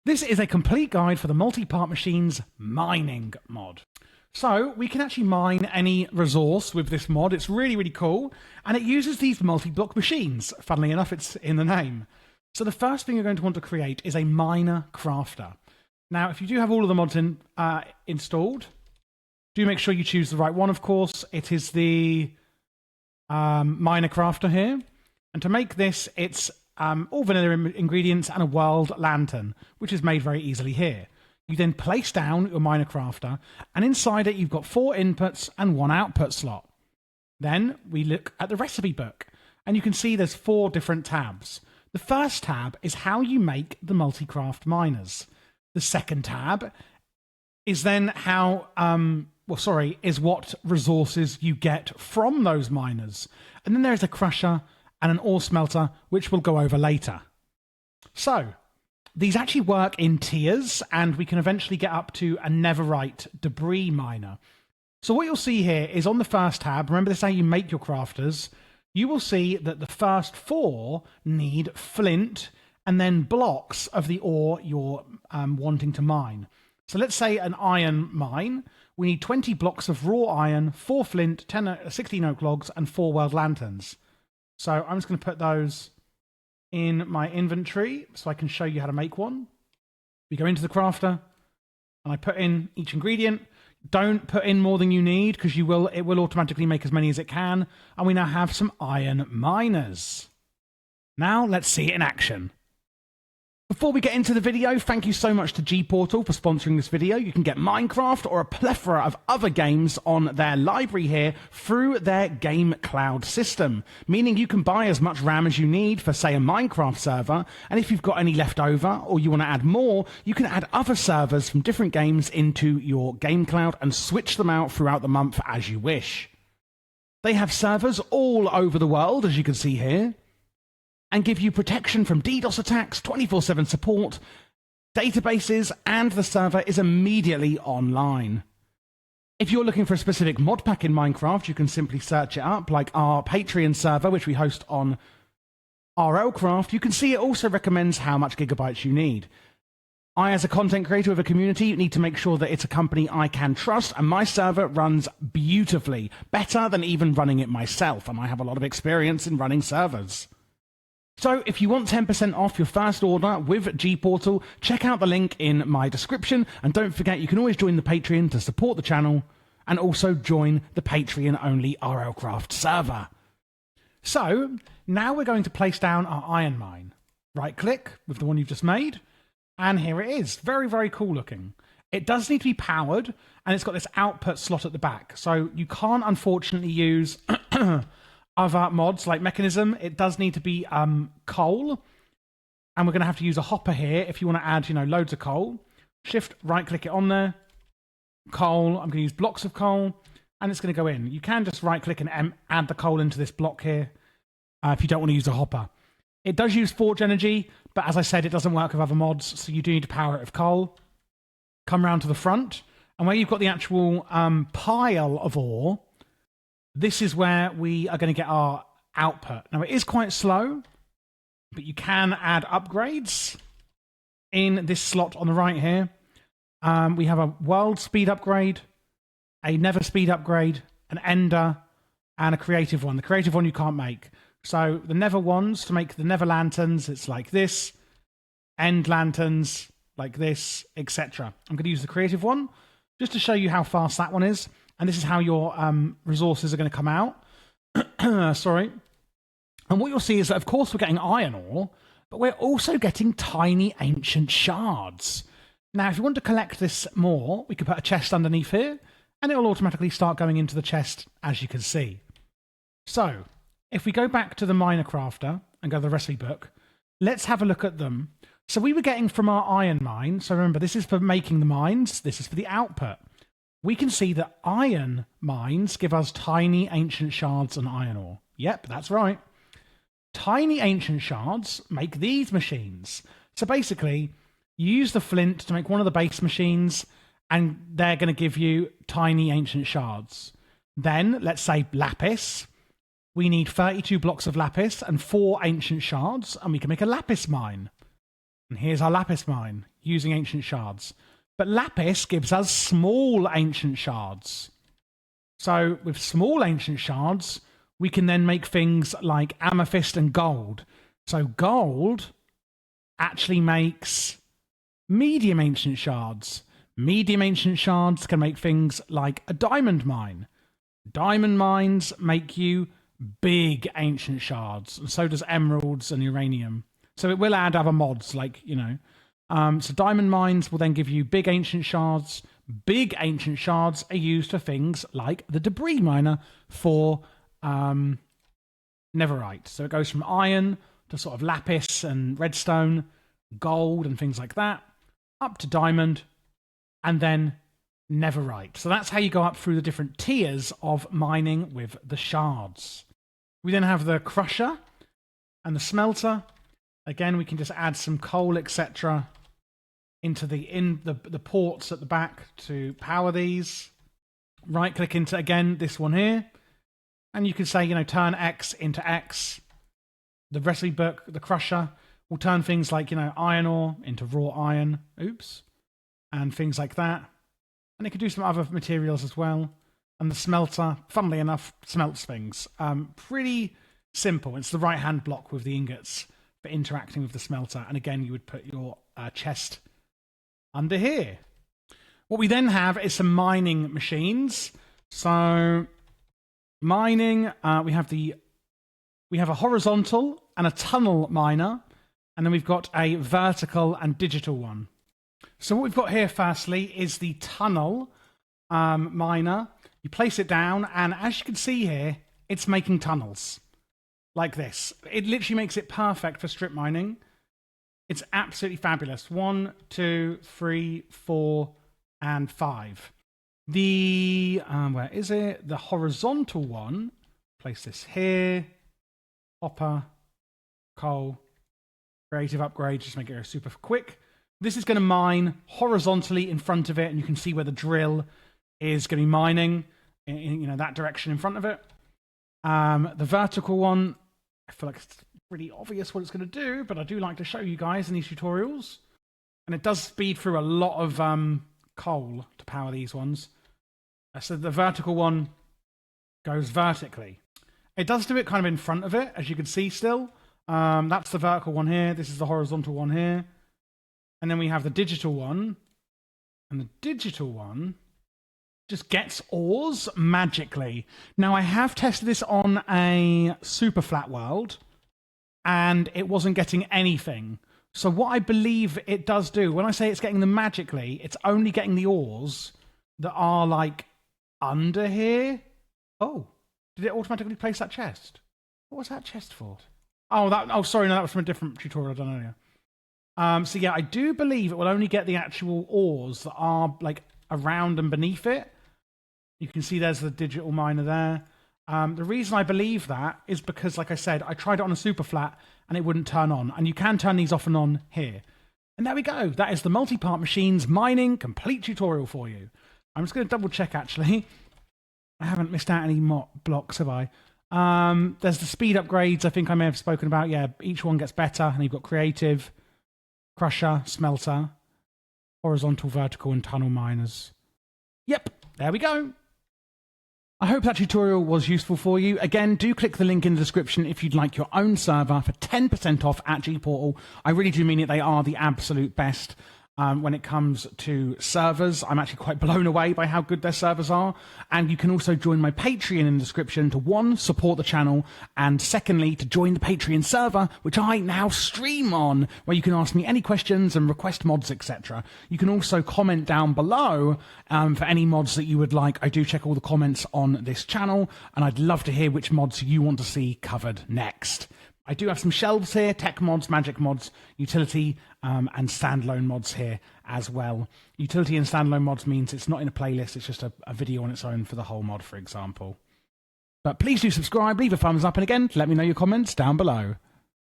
This is a complete guide for the Multipart Machines mining mod. So we can actually mine any resource with this mod. It's really, really cool. And it uses these multi-block machines. Funnily enough, it's in the name. So the first thing you're going to want to create is a miner crafter. Now, if you do have all of the mods installed, do make sure you choose the right one, of course. It is the miner crafter here. And to make this, it's all vanilla ingredients and a world lantern, which is made very easily here. You then place down your miner crafter, and inside it you've got 4 inputs and 1 output slot. Then we look at the recipe book, and you can see there's 4 different tabs. The first tab is how you make the multi-craft miners. The second tab is then how, is what resources you get from those miners. And then there's a crusher and an ore smelter, which we'll go over later. So, these actually work in tiers, and we can eventually get up to a netherite debris miner. So what you'll see here is on the first tab, remember this is how you make your crafters, you will see that the first 4 need flint and then blocks of the ore you're wanting to mine. So let's say an iron mine, we need 20 blocks of raw iron, 4 flint, 16 oak logs, and 4 world lanterns. So I'm just going to put those in my inventory so I can show you how to make one. We go into the crafter and I put in each ingredient. Don't put in more than you need because it will automatically make as many as it can. And we now have some iron miners. Now let's see it in action. Before we get into the video, thank you so much to GPortal for sponsoring this video. You can get Minecraft or a plethora of other games on their library here through their game cloud system, meaning you can buy as much RAM as you need for, say, a Minecraft server, and if you've got any left over or you want to add more, you can add other servers from different games into your game cloud and switch them out throughout the month as you wish. They have servers all over the world, as you can see here, and give you protection from DDoS attacks, 24/7 support, databases, and the server is immediately online. If you're looking for a specific mod pack in Minecraft, you can simply search it up, like our Patreon server, which we host on RLcraft. You can see it also recommends how much gigabytes you need. I, as a content creator of a community, need to make sure that it's a company I can trust, and my server runs beautifully, better than even running it myself, and I have a lot of experience in running servers. So if you want 10% off your first order with GPortal, check out the link in my description, and don't forget you can always join the Patreon to support the channel and also join the Patreon-only RLcraft server. So now we're going to place down our iron mine. Right-click with the one you've just made, and here it is. Very, very cool looking. It does need to be powered, and it's got this output slot at the back, so you can't unfortunately use other mods like Mechanism. It does need to be coal, and we're going to have to use a hopper here if you want to add, loads of coal. Shift right click it on there. Coal. I'm going to use blocks of coal, and it's going to go in. You can just right click and add the coal into this block here if you don't want to use a hopper. It does use forge energy, but as I said, it doesn't work with other mods, so you do need to power it with coal. Come round to the front, and where you've got the actual pile of ore, this is where we are going to get our output. Now, it is quite slow, but you can add upgrades in this slot on the right here. We have a world speed upgrade, a nether speed upgrade, an ender, and a creative one. The creative one you can't make. So the nether ones, to make the nether lanterns, it's like this. End lanterns, like this, etc. I'm going to use the creative one just to show you how fast that one is. And this is how your resources are going to come out. Sorry. And what you'll see is that, of course, we're getting iron ore, but we're also getting tiny ancient shards. Now, if you want to collect this more, we could put a chest underneath here, and it will automatically start going into the chest, as you can see. So, if we go back to the miner crafter and go to the recipe book, let's have a look at them. So we were getting from our iron mine, so remember, this is for making the mines, this is for the output. We can see that iron mines give us tiny ancient shards and iron ore. Yep, that's right. Tiny ancient shards make these machines. So basically, you use the flint to make one of the base machines, and they're going to give you tiny ancient shards. Then, let's say lapis. We need 32 blocks of lapis and 4 ancient shards, and we can make a lapis mine. And here's our lapis mine, using ancient shards. But lapis gives us small ancient shards. So with small ancient shards, we can then make things like amethyst and gold. So gold actually makes medium ancient shards. Medium ancient shards can make things like a diamond mine. Diamond mines make you big ancient shards, and so does emeralds and uranium. So it will add other mods, like, so diamond mines will then give you big ancient shards. Big ancient shards are used for things like the debris miner for netherite. So it goes from iron to sort of lapis and redstone, gold and things like that, up to diamond, and then netherite. So that's how you go up through the different tiers of mining with the shards. We then have the crusher and the smelter. Again, we can just add some coal, etc., into the ports at the back to power these. Right-click into, again, this one here. And you can say, turn X into X. The recipe book, the crusher, will turn things like, iron ore into raw iron. Oops. And things like that. And it can do some other materials as well. And the smelter, funnily enough, smelts things. Pretty simple. It's the right-hand block with the ingots for interacting with the smelter. And again, you would put your chest under here. What we then have is some mining machines. So mining, we have a horizontal and a tunnel miner, and then we've got a vertical and digital one. So what we've got here firstly is the tunnel miner. You place it down, and as you can see here, it's making tunnels like this. It literally makes it perfect for strip mining. It's absolutely fabulous. 1, 2, 3, 4, and 5. The where is it? The horizontal one. Place this here. Hopper, coal, creative upgrade. Just make it go super quick. This is going to mine horizontally in front of it, and you can see where the drill is going to be mining in that direction in front of it. The vertical one, I feel like it's pretty obvious what it's going to do, but I do like to show you guys in these tutorials. And it does speed through a lot of coal to power these ones. So the vertical one goes vertically. It does do it kind of in front of it, as you can see still. That's the vertical one here. This is the horizontal one here. And then we have the digital one. And the digital one just gets ores magically. Now, I have tested this on a super flat world, and it wasn't getting anything. So what I believe it does do, when I say it's getting them magically, it's only getting the ores that are, like, under here. Oh, did it automatically place that chest? What was that chest for? Oh, sorry, no, that was from a different tutorial I've done earlier. So yeah, I do believe it will only get the actual ores that are, like, around and beneath it. You can see there's the digital miner there. The reason I believe that is because, like I said, I tried it on a super flat and it wouldn't turn on. And you can turn these off and on here. And there we go. That is the Multipart Machines mining complete tutorial for you. I'm just going to double check, actually. I haven't missed out any blocks, have I? There's the speed upgrades I think I may have spoken about. Yeah, each one gets better. And you've got creative, crusher, smelter, horizontal, vertical, and tunnel miners. Yep, there we go. I hope that tutorial was useful for you. Again, do click the link in the description if you'd like your own server for 10% off at GPortal. I really do mean it. They are the absolute best when it comes to servers. I'm actually quite blown away by how good their servers are. And you can also join my Patreon in the description to, 1, support the channel, and secondly, to join the Patreon server, which I now stream on, where you can ask me any questions and request mods, etc. You can also comment down below for any mods that you would like. I do check all the comments on this channel, and I'd love to hear which mods you want to see covered next. I do have some shelves here, tech mods, magic mods, utility, and standalone mods here as well. Utility and standalone mods means it's not in a playlist, it's just a video on its own for the whole mod, for example. But please do subscribe, leave a thumbs up, and again, let me know your comments down below.